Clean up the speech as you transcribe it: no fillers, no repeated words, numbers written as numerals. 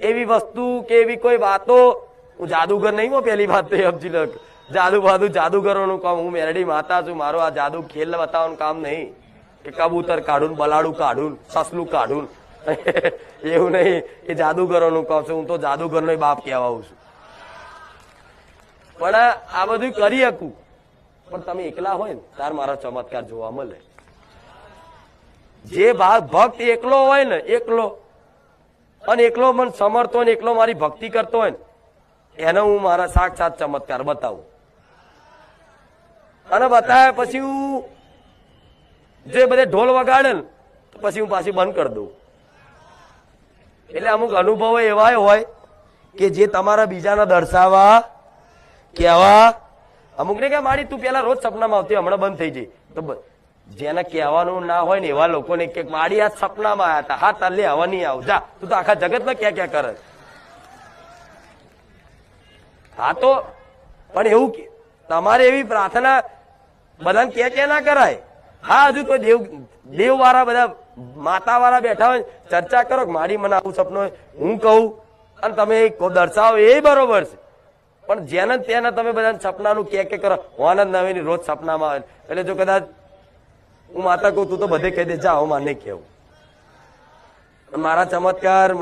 એવી વસ્તુ કે એવી કોઈ વાતો, હું જાદુગર નહીં હો, પેલી વાત તો સમજી લો. જાદુગરોનું કામ, હું મેરડી માતા છું, મારો આ જાદુ ખેલ બતાવવાનું કામ નહીં કે કબૂતર કાઢું, બલાડું કાઢું, સસલું કાઢું, એવું નહીં. એ જાદુગરોનું કામ છે. હું તો જાદુગરનો બાપ કહેવાઉં છું. પણ આ બધું કરી શકું, પણ તમે એકલા હોય ને તાર મારા ચમત્કાર જોવા મળે. જે ભક્ત એકલો હોય ને, એકલો અને એકલો મન સમર્થ હોય ને, એકલો મારી ભક્તિ કરતો હોય ને, એને હું મારા સાક્ષાત ચમત્કાર બતાવું. અને બતાવ્યા પછી હું જે બધે ઢોલ વગાડે ને પછી હું પાછી બંધ કરી દઉં. એટલે અમુક અનુભવો એવા હોય કે જે તમારા બીજાને દર્શાવવા, કહેવા, અમુક ને કે મારી તું પેલા રોજ સપનામાં આવતી, હમણાં બંધ થઈ જઈ. તો જેને કહેવાનું ના હોય ને એવા લોકોને કે મારી આ સપનામાં આવ્યા હતા, હા તાલે હવે નહીં આવ, જા તું તો આખા જગતમાં ક્યાં કરે. હા તો પણ એવું તમારે એવી પ્રાર્થના બધાને કે ના કરાય. હા હજુ કોઈ દેવ વાળા બધા માતા વાળા બેઠા હોય ચર્ચા કરો, મારી મને આવું સપનું હોય, હું કહું અને તમે દર્શાવો એ બરોબર છે. પણ જેને તેને તમે બધા સપનાનું કે કરો, હોવાના નવી રોજ સપનામાં આવે. એટલે જો કદાચ હું માતા કહું તું તો બધે કહી દે, જા હું માને કેવું મારા ચમત્કાર